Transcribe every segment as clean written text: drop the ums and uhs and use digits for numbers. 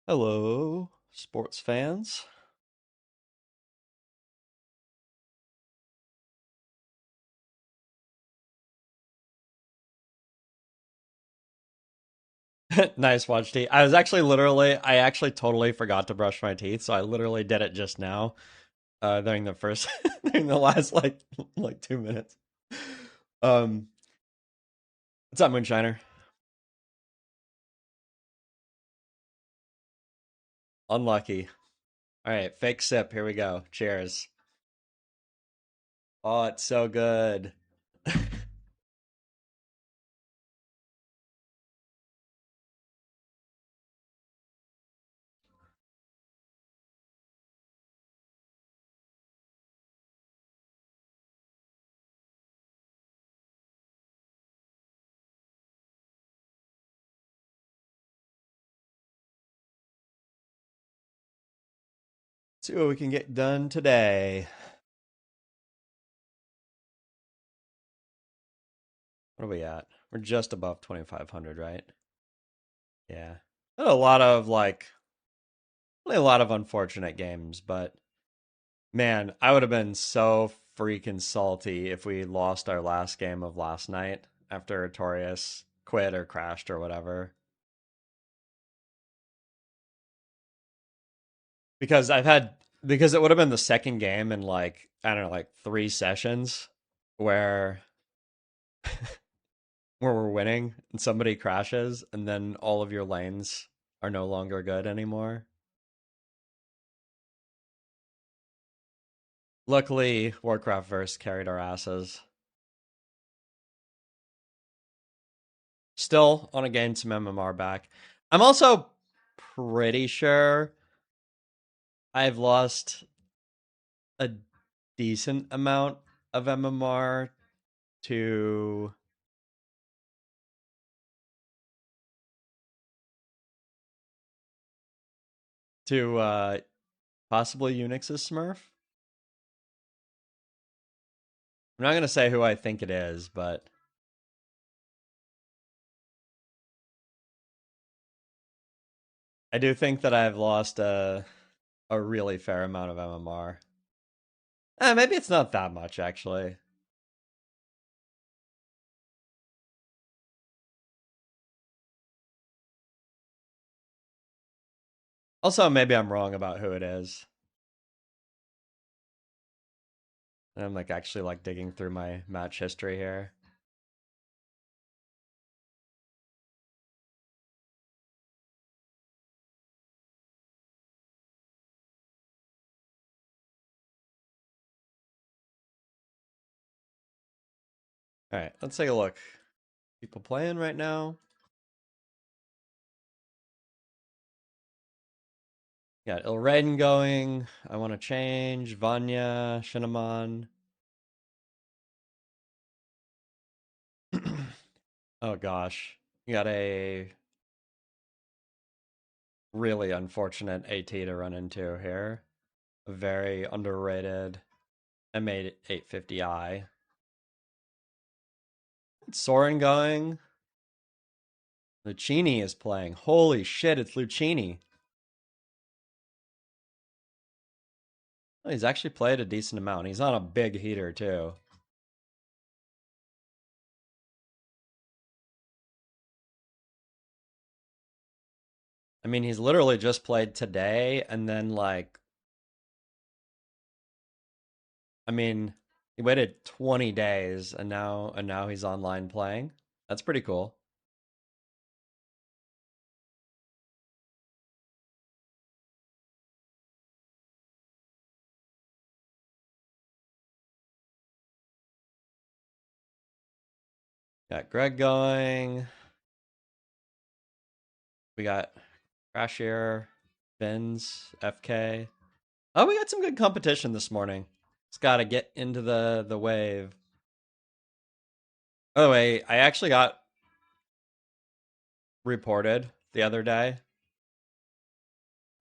Hello, sports fans. Nice watch, T. I actually totally forgot to brush my teeth, so I literally did it just now, during the first, during the last like 2 minutes. Um, what's up, Moonshiner? Unlucky. All right, fake sip. Here we go. Cheers. Oh, it's so good. See what we can get done today. What are we at? We're just above 2,500, right? Yeah. Had a lot of really a lot of unfortunate games, but man, I would have been so freaking salty if we lost our last game of last night after Artorias quit or crashed or whatever. Because because it would have been the second game in like, I don't know, like 3 sessions where we're winning and somebody crashes and then all of your lanes are no longer good anymore. Luckily, Warcraft Verse carried our asses. Still on a gain some MMR back. I'm also pretty sure I've lost a decent amount of MMR to to possibly Unix's Smurf. I'm not gonna say who I think it is, but I do think that I've lost a really fair amount of MMR. Maybe it's not that much actually. Also, maybe I'm wrong about who it is. And I'm like actually like digging through my match history here. All right, let's take a look. People playing right now. Got Ilraiden going. I want to change. Vanya, Shinamon. Oh gosh. You got a really unfortunate AT to run into here. A very underrated M850i. Soren going. Lucchini is playing. Holy shit, it's Lucchini. Oh, he's actually played a decent amount. He's on a big heater too. I mean, he's literally just played today and then like I mean, he waited 20 days and now he's online playing. That's pretty cool. Got Greg going. We got Crashier, Benz, FK. Oh, we got some good competition this morning. Just got to get into the wave. By the way, I actually got reported the other day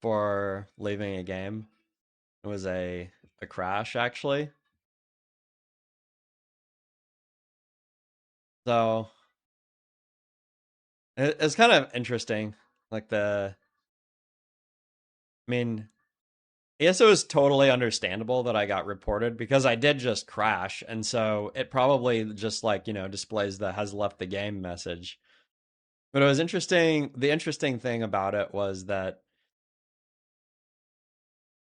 for leaving a game. It was a crash actually. So it's kind of interesting, like I mean, I guess it was totally understandable that I got reported because I did just crash, and so it probably just like, displays the has left the game message. But it was interesting. The interesting thing about it was that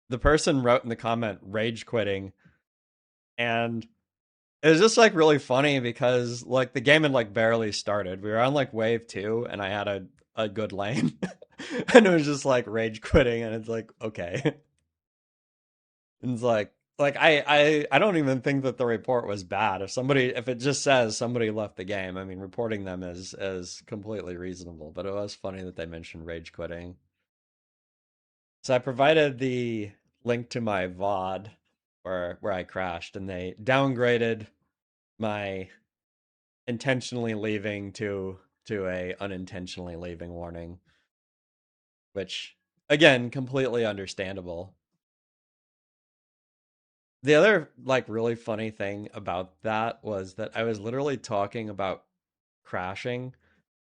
the person wrote in the comment rage quitting, and it was just like really funny because like the game had like barely started. We were on like wave two, and I had a good lane, and it was just like rage quitting, and it's like okay, and it's like I don't even think that the report was bad. If it just says somebody left the game, I mean reporting them is completely reasonable. But it was funny that they mentioned rage quitting. So I provided the link to my VOD where I crashed, and they downgraded my intentionally leaving to a unintentionally leaving warning, which again completely understandable. The other like really funny thing about that was that I was literally talking about crashing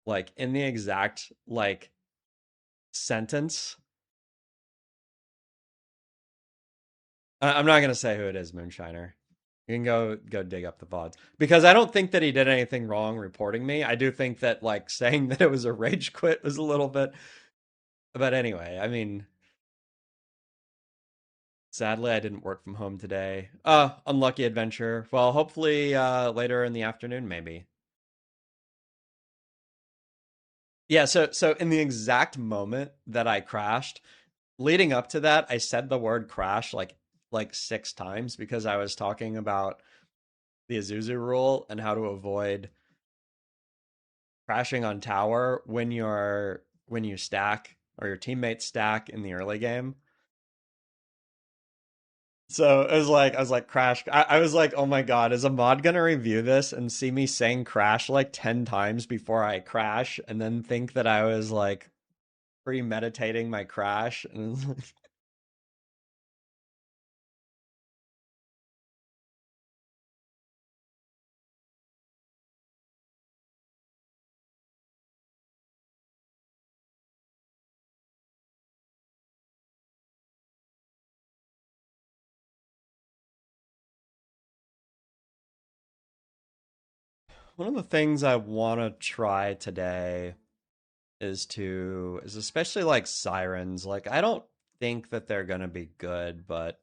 like in the exact like sentence. I'm not gonna say who it is, Moonshiner. You can go dig up the VODs because I don't think that he did anything wrong reporting me. I do think that like saying that it was a rage quit was a little bit. But anyway, I mean, sadly I didn't work from home today. Unlucky adventure. Well, hopefully later in the afternoon maybe. Yeah, so in the exact moment that I crashed, leading up to that, I said the word crash like six times because I was talking about the Azuzu rule and how to avoid crashing on tower when you stack or your teammates stack in the early game. So it was like I was like crash. I was like, oh my god, is a mod gonna review this and see me saying crash like 10 times before I crash, and then think that I was like premeditating my crash? And one of the things I want to try today is especially like sirens. Like I don't think that they're gonna be good, but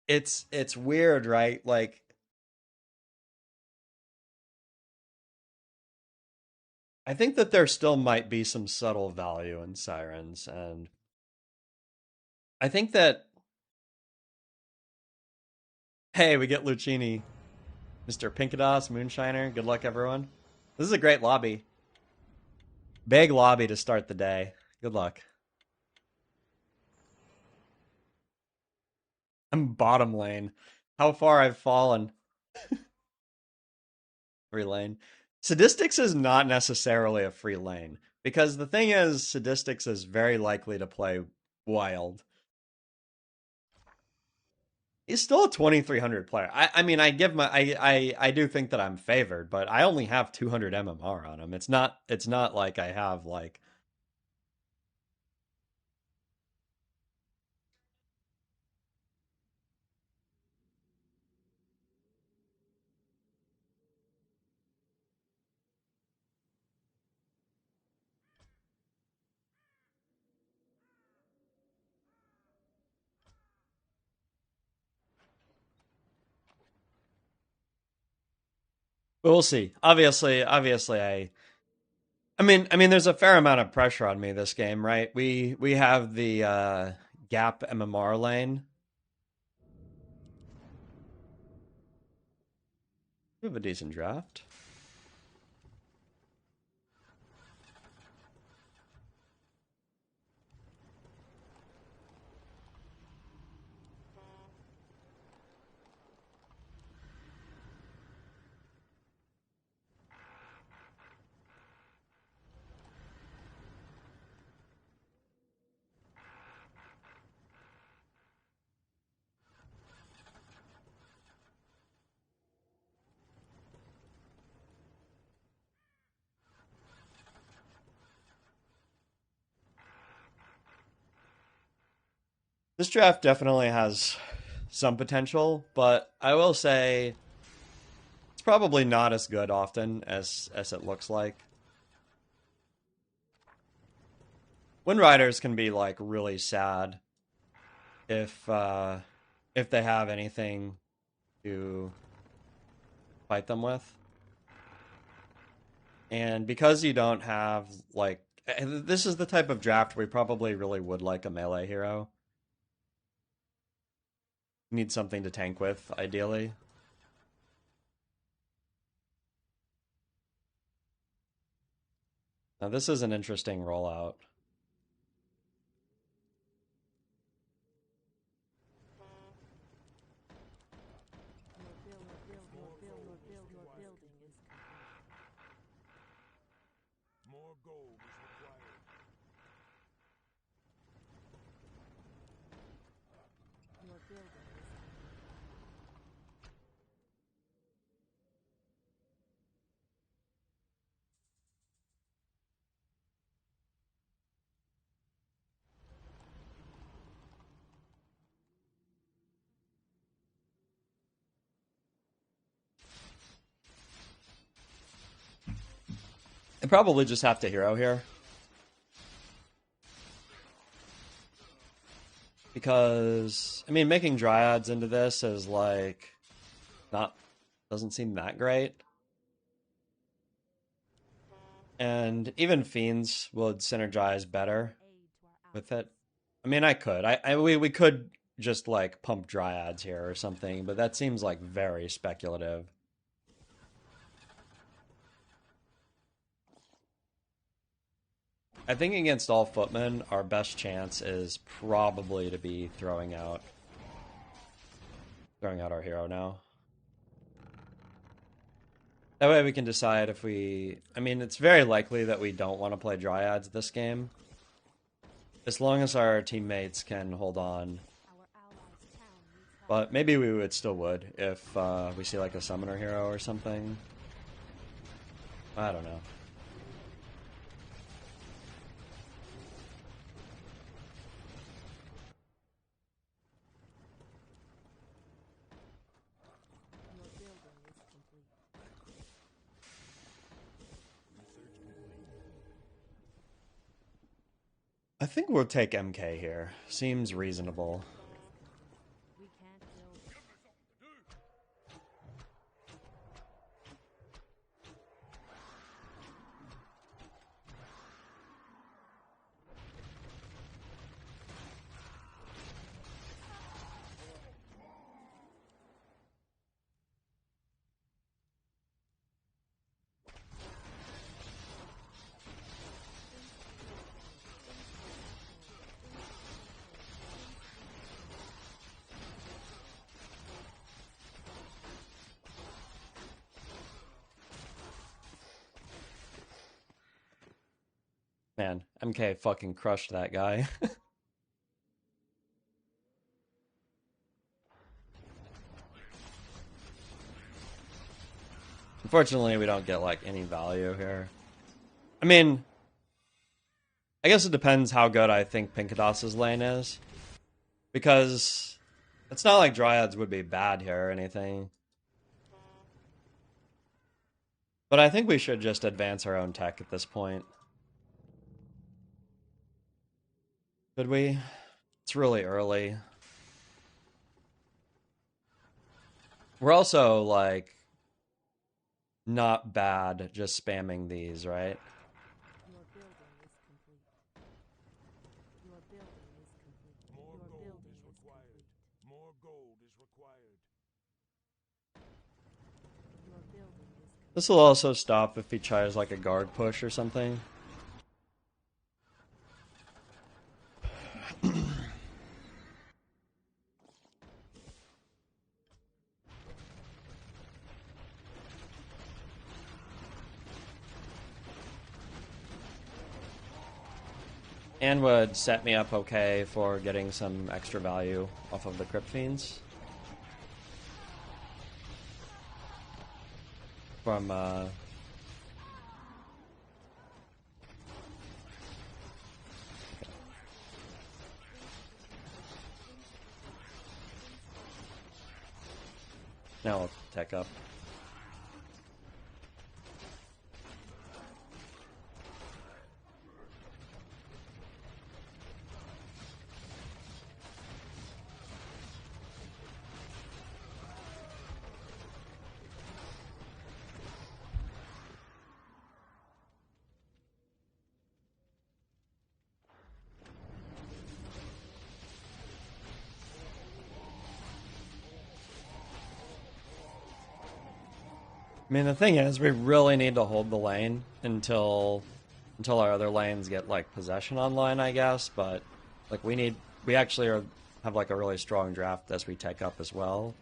it's weird, right? Like I think that there still might be some subtle value in sirens, and I think that hey, we get Lucini, Mr. Pinkados, Moonshiner. Good luck, everyone. This is a great lobby, big lobby to start the day. Good luck. I'm bottom lane. How far I've fallen. Free lane. Sadistics is not necessarily a free lane because the thing is, Sadistics is very likely to play wild. He's still a 2300 player. I mean, I do think that I'm favored, but I only have 200 MMR on him. It's not like I have like. But we'll see. Obviously, I mean, there's a fair amount of pressure on me this game, right? We have the gap MMR lane. We have a decent draft. This draft definitely has some potential, but I will say it's probably not as good often as it looks like. Wind Riders can be like really sad if they have anything to fight them with. And because you don't have like this is the type of draft where we probably really would like a melee hero. Need something to tank with, ideally. Now this is an interesting rollout. I probably just have to hero here. Because, I mean, making Dryads into this is like, doesn't seem that great. And even Fiends would synergize better with it. I mean, I could. We could just like pump Dryads here or something, but that seems like very speculative. I think against all footmen, our best chance is probably to be throwing out our hero now. That way we can decide if we... I mean, it's very likely that we don't want to play Dryads this game. As long as our teammates can hold on. But maybe we would if we see like a summoner hero or something. I don't know. I think we'll take MK here. Seems reasonable. Man, MK fucking crushed that guy. Unfortunately, we don't get like any value here. I mean, I guess it depends how good I think Pinkados's lane is. Because it's not like Dryads would be bad here or anything. But I think we should just advance our own tech at this point. Could we? It's really early. We're also, like, not bad just spamming these, right? This will also stop if he tries, like, a guard push or something. And would set me up okay for getting some extra value off of the Crypt Fiends. From, Now we'll tech up. I mean, the thing is, we really need to hold the lane until our other lanes get like possession online, I guess. But like we actually have like a really strong draft as we take up as well.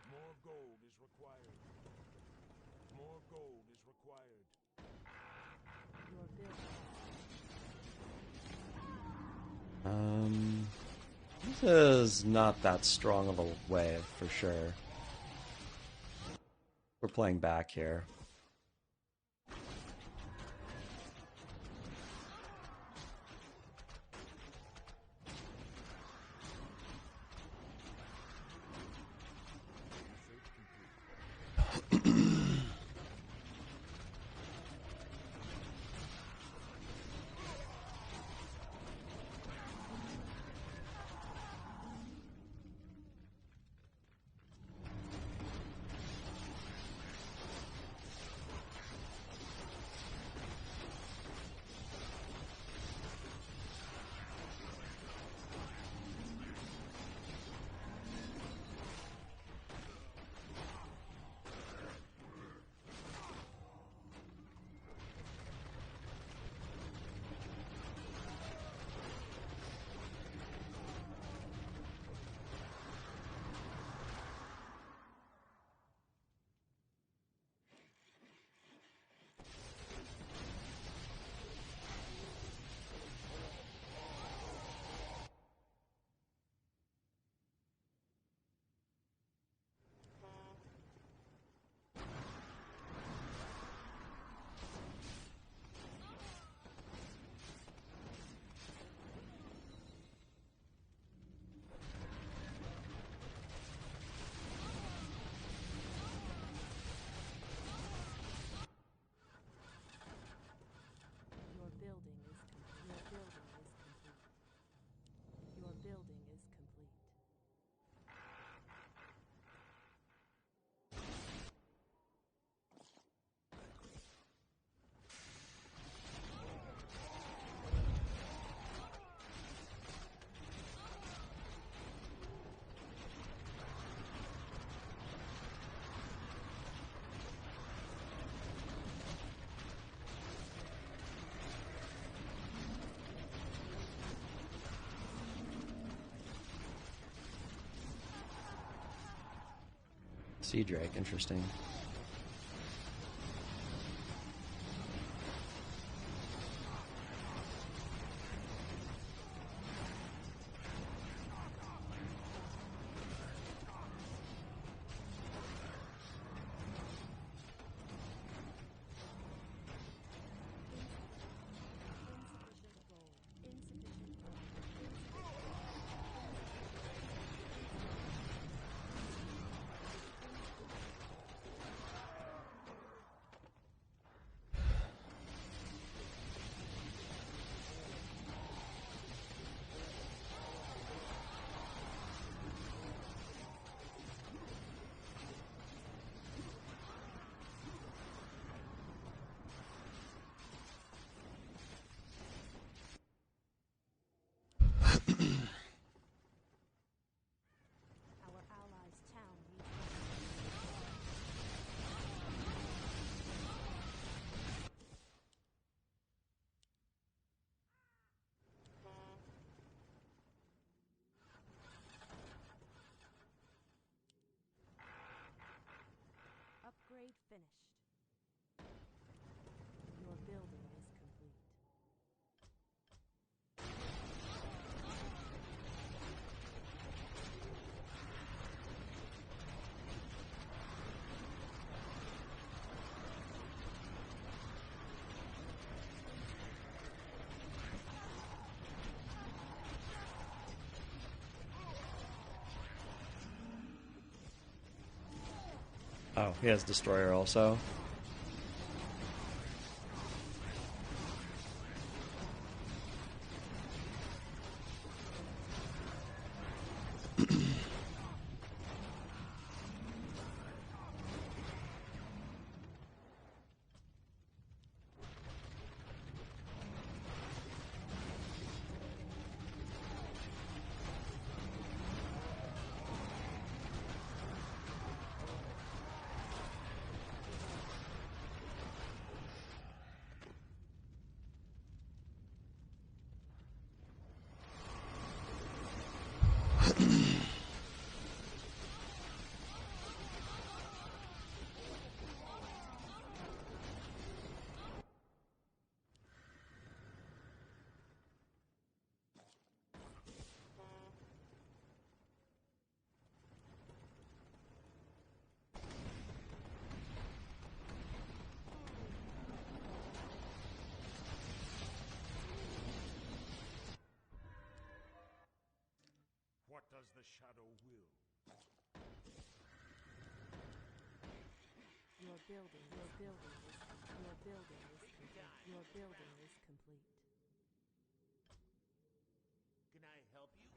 More gold is required. More gold is required. This is not that strong of a wave for sure. We're playing back here. Sea Drake, interesting. Oh, he has Destroyer also. What does the shadow will? Your building is complete. Can I help you?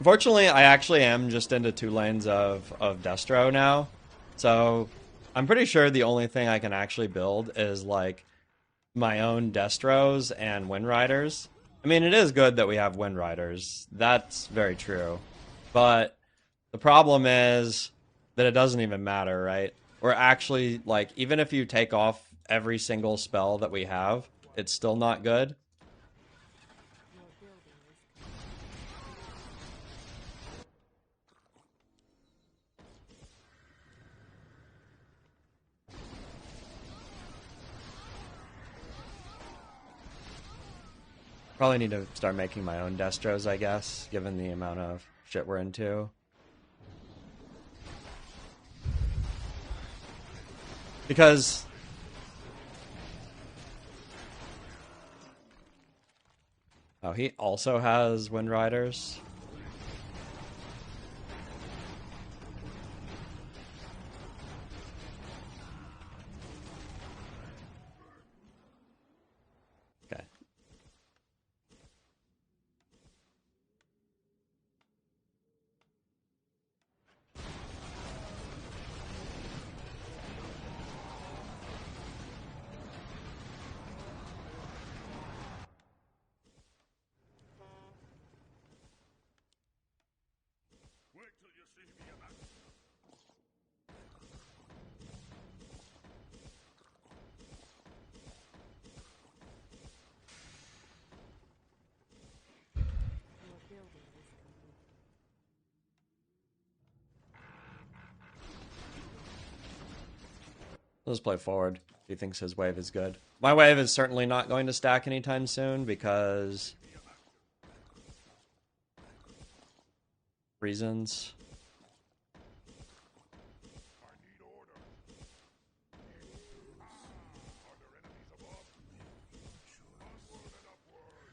Unfortunately, I actually am just into 2 lanes of Destro now. So I'm pretty sure the only thing I can actually build is like my own Destros and Wind Riders. I mean, it is good that we have Wind Riders. That's very true. But the problem is that it doesn't even matter, right? We're actually, like, even if you take off every single spell that we have, it's still not good. Your building is Probably need to start making my own Destros, I guess, given the amount of shit we're into. Because oh, he also has Wind Riders. Okay. Wait till you see me in action. your building is complete. Let's play forward. He thinks his wave is good. My wave is certainly not going to stack anytime soon because reasons. I need order. Are there enemies above? Onward and upward.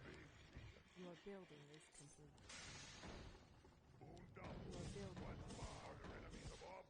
Speak. Your building is complete. Booned up. Your building is Are there enemies above?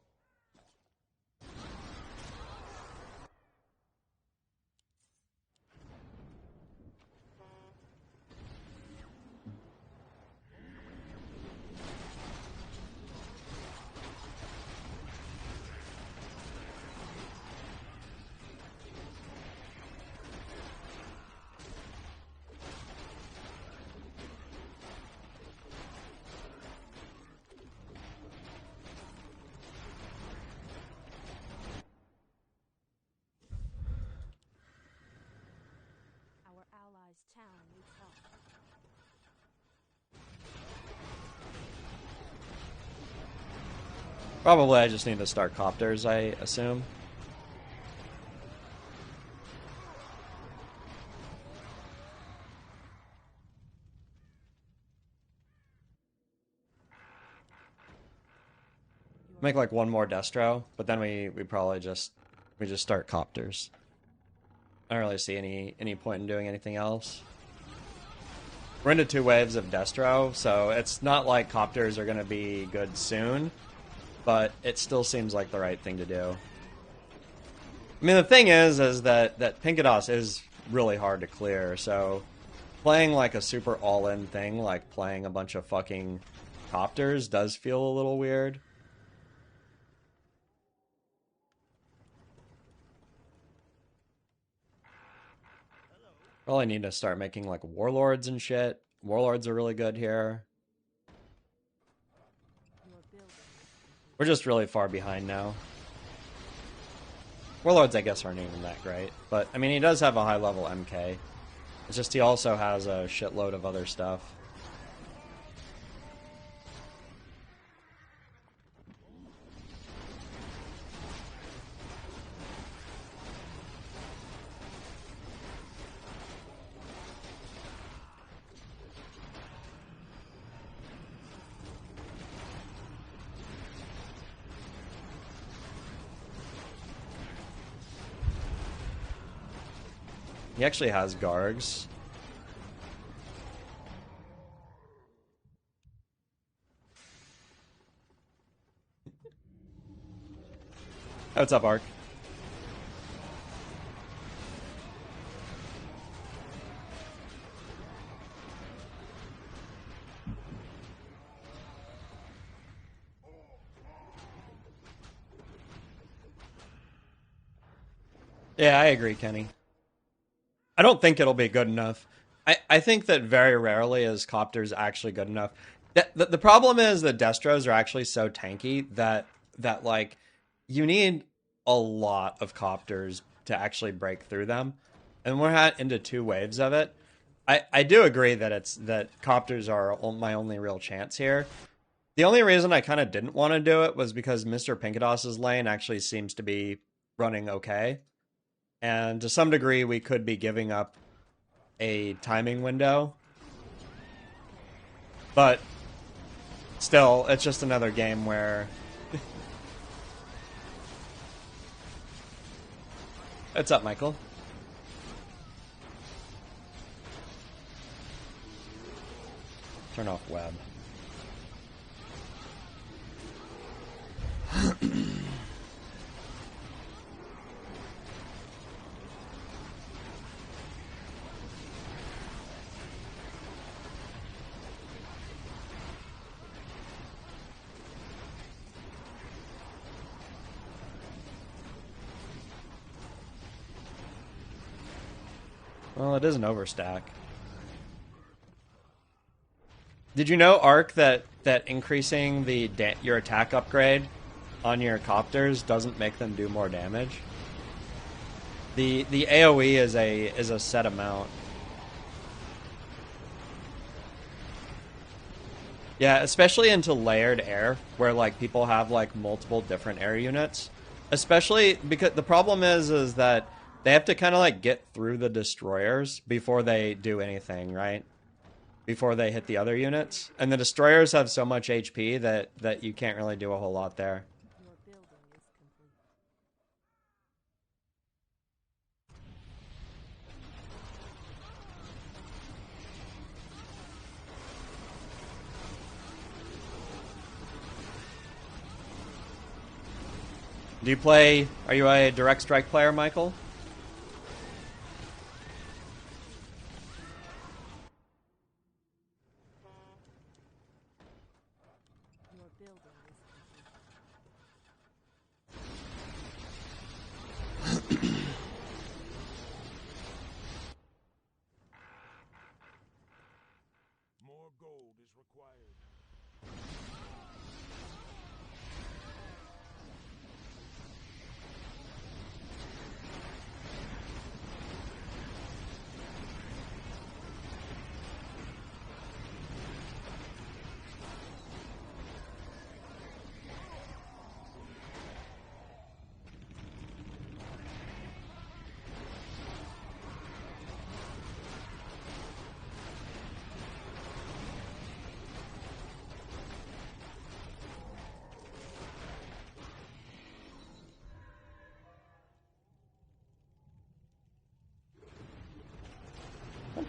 Probably I just need to start copters, I assume. Make like one more destro, but then we probably just start copters. I don't really see any point in doing anything else. We're into 2 waves of destro, so it's not like copters are going to be good soon, but it still seems like the right thing to do. I mean, the thing is that Pinkados is really hard to clear, so playing like a super all-in thing, like playing a bunch of fucking copters, does feel a little weird. Probably need to start making like warlords and shit. Warlords are really good here. Your building is complete. We're just really far behind now. Warlords, I guess, aren't even that great. But, I mean, he does have a high level MK. It's just he also has a shitload of other stuff. He actually has Gargs. Hey, what's up, Ark? Yeah, I agree, Kenny. I don't think it'll be good enough. I think that very rarely is Copters actually good enough. The problem is that Destros are actually so tanky that like you need a lot of Copters to actually break through them. And we're into 2 waves of it. I do agree that Copters are my only real chance here. The only reason I kind of didn't want to do it was because Mr. Pinkados's lane actually seems to be running okay. And to some degree, we could be giving up a timing window. But still, it's just another game where... What's up, Michael? Turn off web. Well, it is an overstack. Did you know, Ark, that increasing your attack upgrade on your copters doesn't make them do more damage? The AoE is a set amount. Yeah, especially into layered air, where like people have like multiple different air units. Especially because the problem is that they have to kind of like get through the destroyers before they do anything, right? Before they hit the other units. And the destroyers have so much HP that you can't really do a whole lot there. Your building is complete. Are you a direct strike player, Michael? Your building is complete. More gold is required.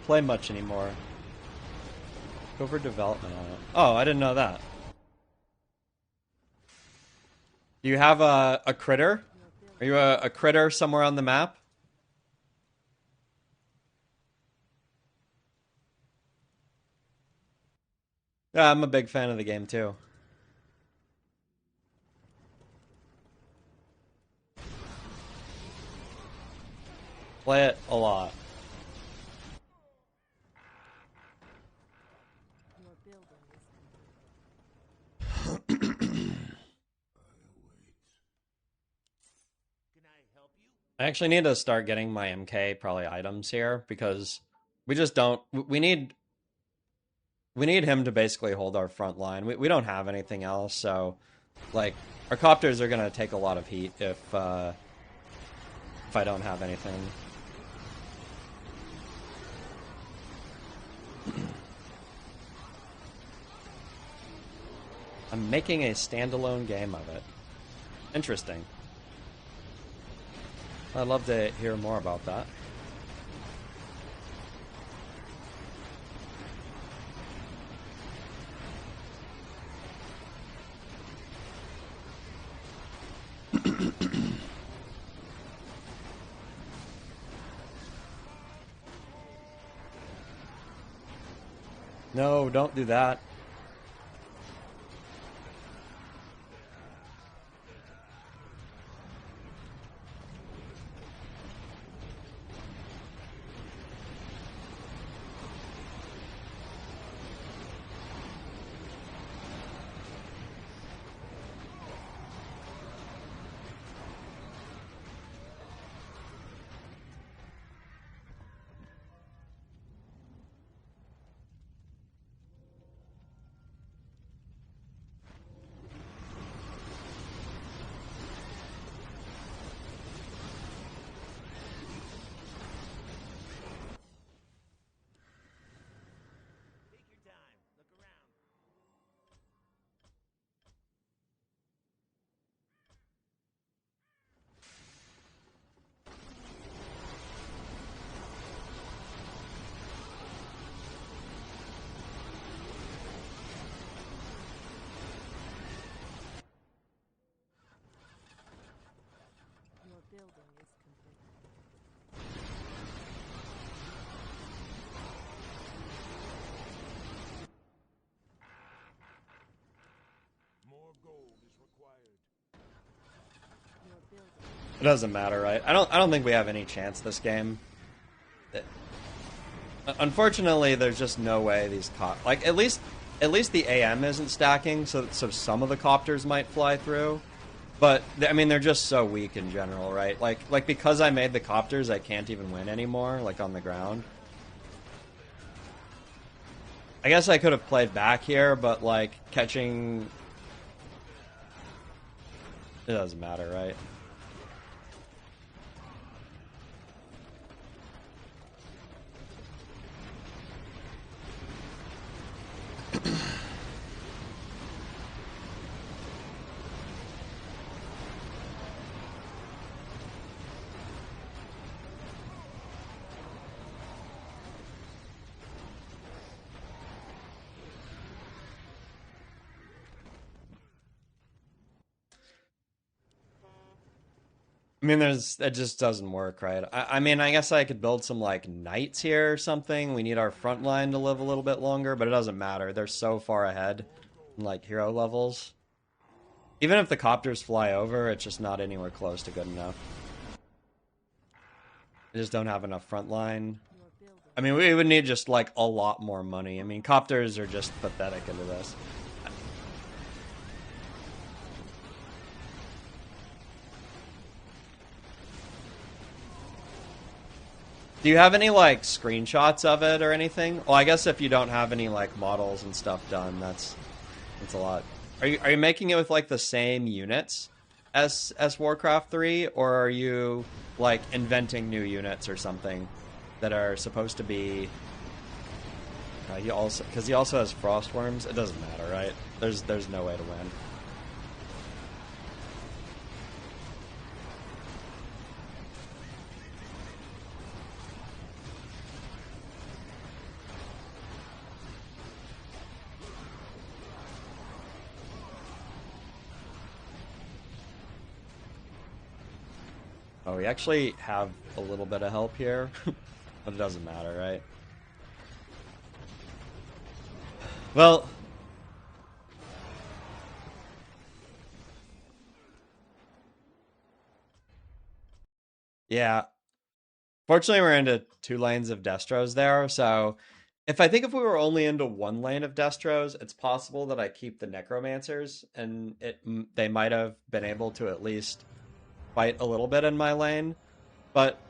play much anymore. Over development on it. Oh, I didn't know that. Do you have a critter? Are you a critter somewhere on the map? Yeah, I'm a big fan of the game too. Play it a lot. Your building is complete. I actually need to start getting my MK probably items here because we just don't. We need him to basically hold our front line. We don't have anything else, so like our copters are gonna take a lot of heat if I don't have anything. I'm making a standalone game of it. Interesting. I'd love to hear more about that. No, don't do that. Your building is complete. More gold is required. Your building. It doesn't matter, right? I don't think we have any chance this game. Unfortunately, there's just no way these like at least the AM isn't stacking, so some of the copters might fly through. But I mean, they're just so weak in general, right? Like because I made the copters, I can't even win anymore, like on the ground. I guess I could have played back here, but like catching, it doesn't matter, right? I mean, it just doesn't work, right? I mean, I guess I could build some like knights here or something. We need our front line to live a little bit longer, but it doesn't matter. They're so far ahead in like hero levels. Even if the copters fly over, it's just not anywhere close to good enough. They just don't have enough front line. Your building. I mean, we would need just like a lot more money. I mean, copters are just pathetic into this. Do you have any like screenshots of it or anything? Well, I guess if you don't have any like models and stuff done, that's a lot. Are you making it with like the same units as Warcraft 3, or are you like inventing new units or something that are supposed to be? He also, because he also has frost worms. It doesn't matter, right? There's no way to win. Oh, we actually have a little bit of help here, but it doesn't matter, right? Well, yeah. Fortunately, we're into two lanes of Destros there, so if we were only into one lane of Destros, it's possible that I keep the Necromancers, and they might have been able to at least fight a little bit in my lane. But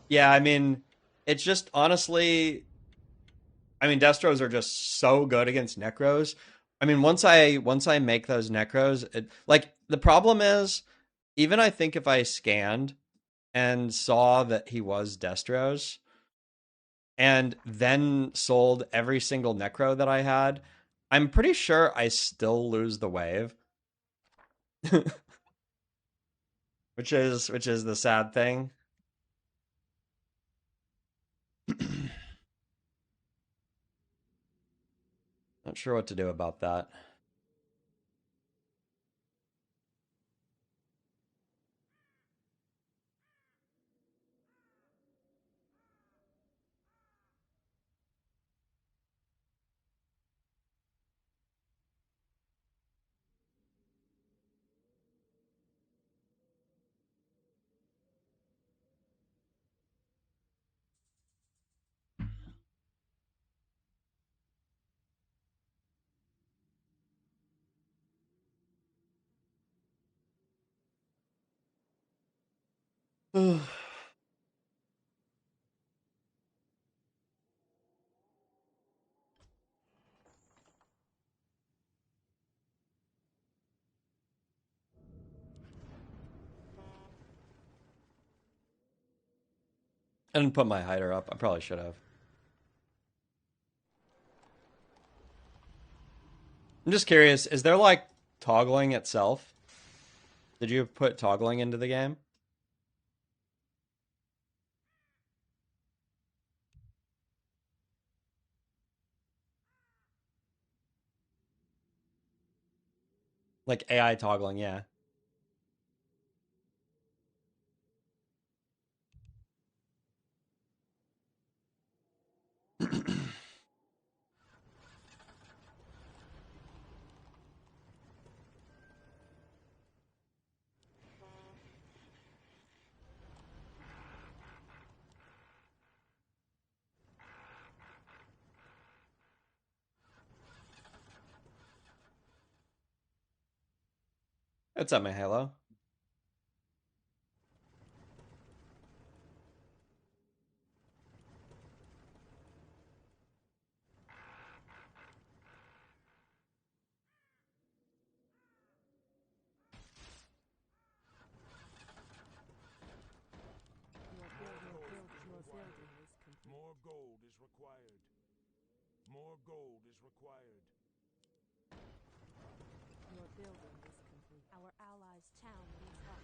yeah, I mean, it's just honestly, I mean, Destros are just so good against Necros. I mean, once I make those Necros, like the problem is, even I think if I scanned and saw that he was Destros and then sold every single Necro that I had, I'm pretty sure I still lose the wave, which is the sad thing. Not sure what to do about that. I didn't put my hider up. I probably should have. I'm just curious, is there like toggling itself? Did you put toggling into the game? Like AI toggling, yeah. What's up, my Halo? Your building is complete. More gold is required. More gold is required. Your building is complete. Our allies' town needs help.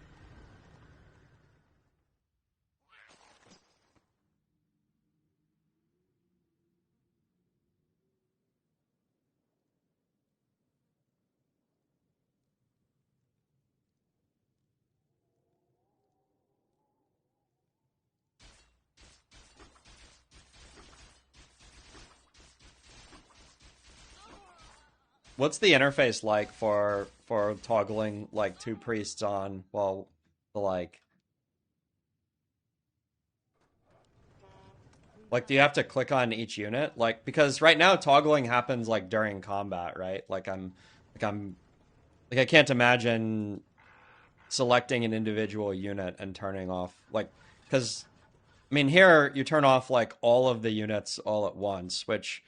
What's the interface like for toggling like two priests on while the like do you have to click on each unit? Like because right now toggling happens like during combat, right? I'm like I can't imagine selecting an individual unit and turning off like because I mean here you turn off like all of the units all at once, which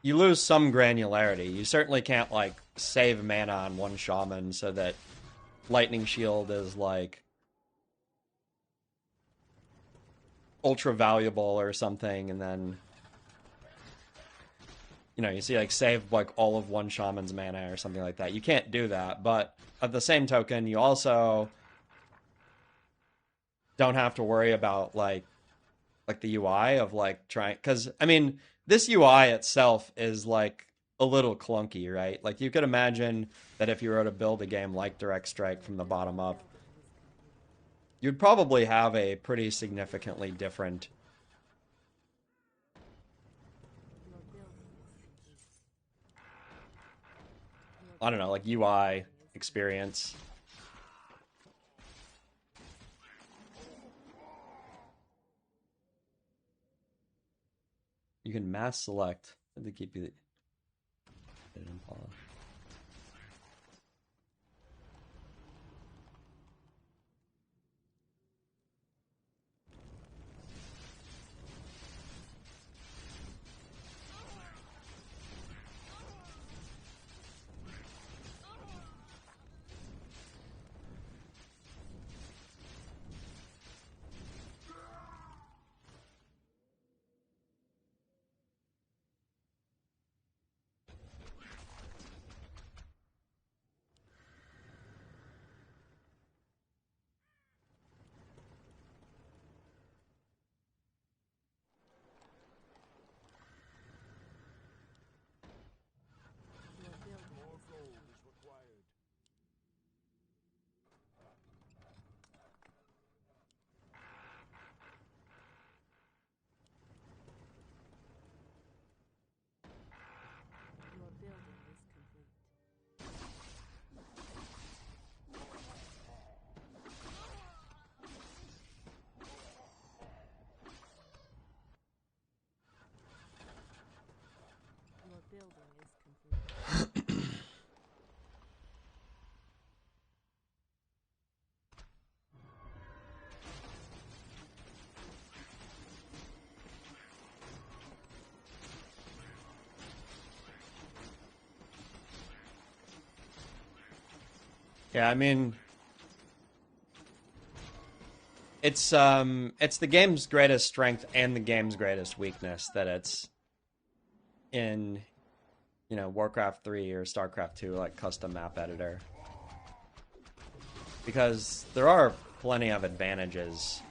you lose some granularity. You certainly can't like save mana on one shaman so that lightning shield is like ultra valuable or something, and then you see like save like all of one shaman's mana or something like that. You can't do that, but at the same token, you also don't have to worry about like the UI of like trying because I mean this UI itself is like a little clunky, right? Like you could imagine that if you were to build a game like Direct Strike from the bottom up, you'd probably have a pretty significantly different, Your building is complete. I don't know, like UI experience. You can mass select to keep you. Your building More is gold complete. is required. Your building is complete. Your building is complete. Yeah, I mean, it's the game's greatest strength and the game's greatest weakness that it's in, you know, Warcraft 3 or StarCraft 2 like custom map editor. Because there are plenty of advantages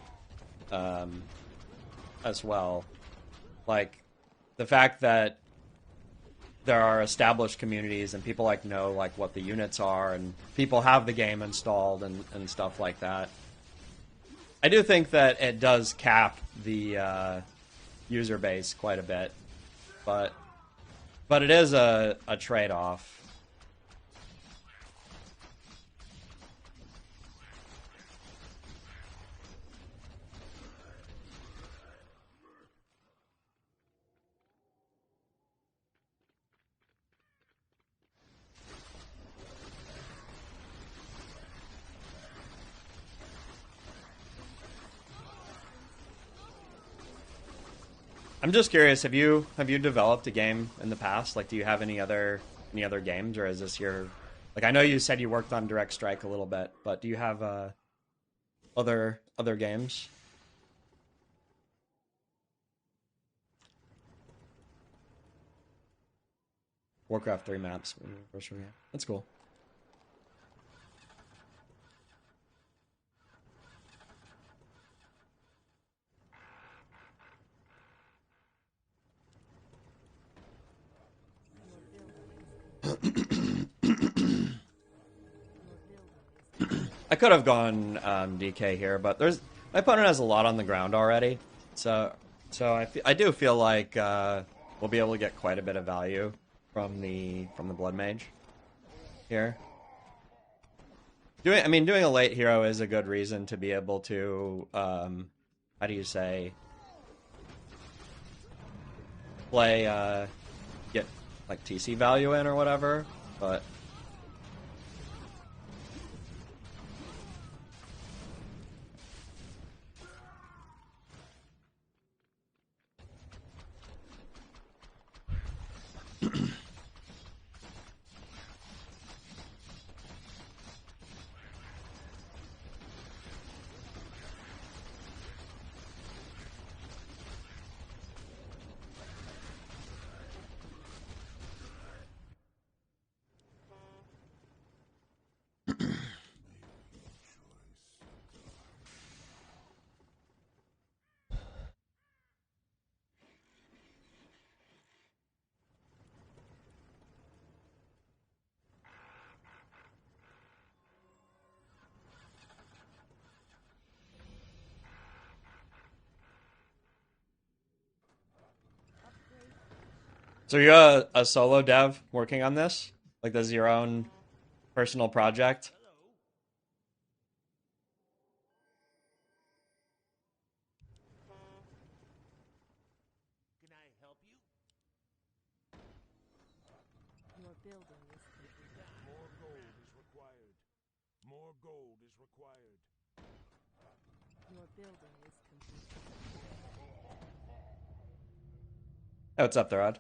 as well. Like the fact that there are established communities and people like know like what the units are and people have the game installed and stuff like that. I do think that it does cap the user base quite a bit, but it is a trade-off. I'm just curious, have you developed a game in the past? Like do you have any other games, or is this your, like I know you said you worked on Direct Strike a little bit, but do you have other games? Warcraft 3 maps. That's cool. Your building is complete. Your building is complete. I could have gone DK here, but my opponent has a lot on the ground already, so I do feel like we'll be able to get quite a bit of value from the Blood Mage here. Doing a late hero is a good reason to be able to how do you say, play get like TC value in or whatever, but So you're a solo dev working on this? Like this is your own personal project? Can I help you? Your building is complete. More gold is required. More gold is required. Your building is complete. Hey, what's up, Therod?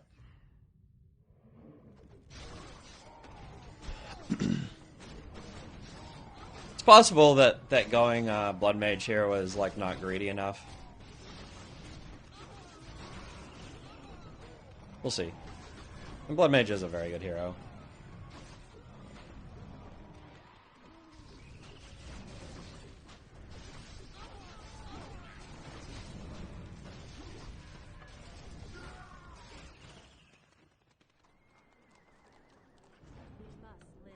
It's possible that going Blood Mage here was like not greedy enough. We'll see. And Blood Mage is a very good hero. We must live.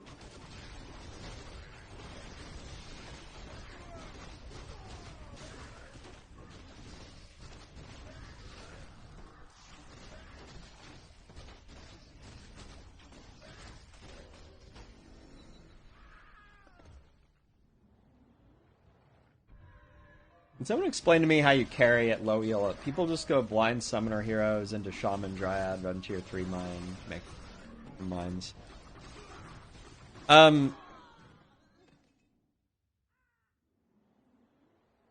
Can someone explain to me how you carry at low elo? People just go blind summoner heroes into shaman dryad, run tier 3 mine, make mines.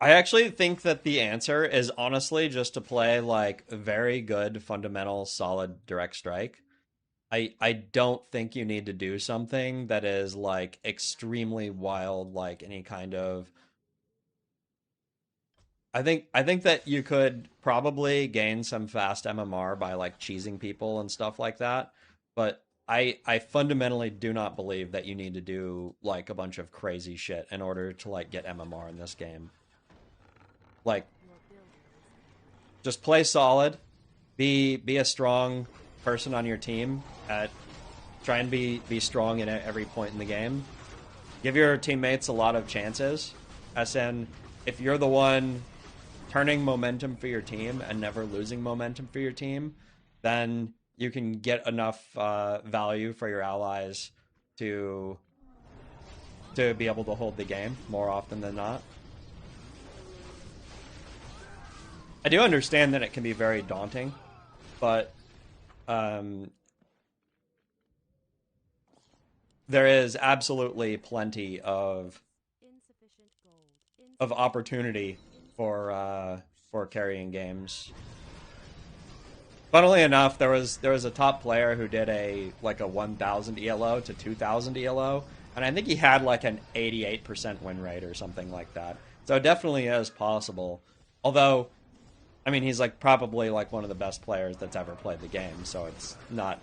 I actually think that the answer is honestly just to play like a very good, fundamental, solid direct strike. I don't think you need to do something that is like extremely wild, like any kind of. I think that you could probably gain some fast MMR by like cheesing people and stuff like that, but I fundamentally do not believe that you need to do like a bunch of crazy shit in order to like get MMR in this game. Like Your building is just play solid, be a strong person on your team at try and be strong at every point in the game. Give your teammates a lot of chances. As in, if you're the one turning momentum for your team and never losing momentum for your team, then you can get enough value for your allies to be able to hold the game more often than not. I do understand that it can be very daunting, but there is absolutely plenty insufficient gold. of opportunity for carrying games. Funnily enough, there was a top player who did a 1,000 ELO to 2,000 ELO, and I think he had like an 88% win rate or something like that. So it definitely is possible. Although, I mean, he's like probably like one of the best players that's ever played the game, so it's not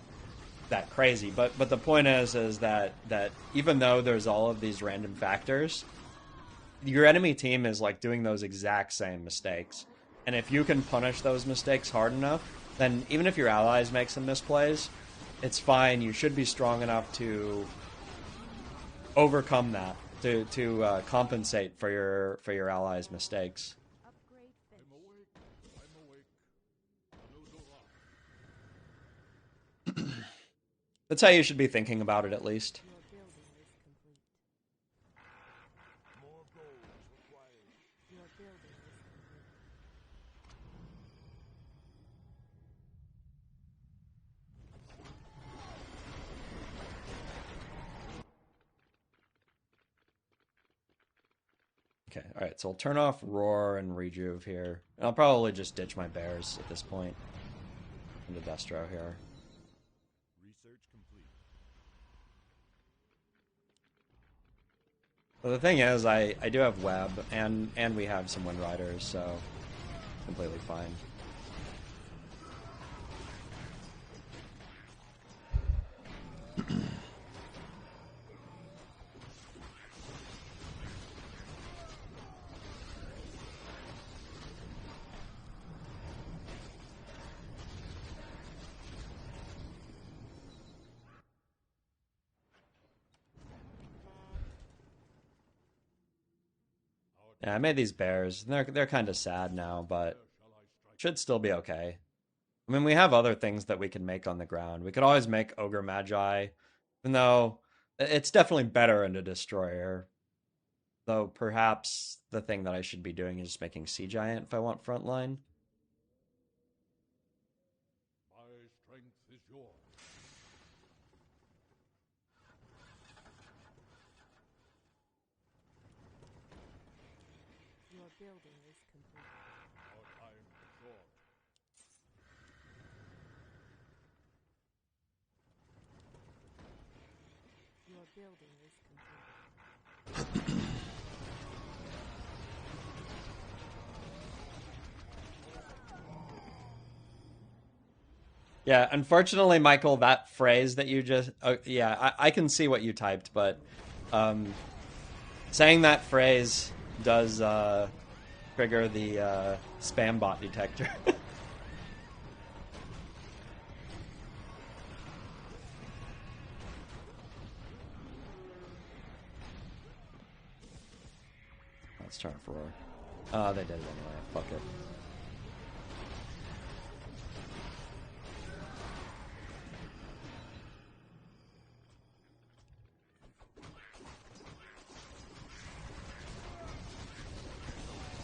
that crazy. But the point is that even though there's all of these random factors, your enemy team is like doing those exact same mistakes. And if you can punish those mistakes hard enough, then even if your allies make some misplays, it's fine. You should be strong enough to overcome that, to compensate for your allies' mistakes. Upgrade I'm finished. awake. I'm awake. Another That's how you should be thinking about it, at least. Your building is complete. More gold is required. Your building is complete. Okay, all right. So I'll turn off roar and rejuve here. And I'll probably just ditch my bears at this point into Destro here. Research complete. But the thing is, I do have web and we have some wind riders, so completely fine. Yeah, I made these bears. They're kind of sad now, but should still be okay. I mean, we have other things that we can make on the ground. We could always make Ogre Magi, even though it's definitely better in a destroyer. Though perhaps the thing that I should be doing is just making Sea Giant if I want frontline. My strength is yours. Your building is complete. Our time is short. Your building is complete. Yeah, unfortunately, Michael, that phrase that you just, yeah, I can see what you typed, but um, saying that phrase does trigger the spam bot detector. Let's try for roar. Oh, they did it anyway. Fuck it.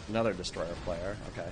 Another destroyer player. Okay.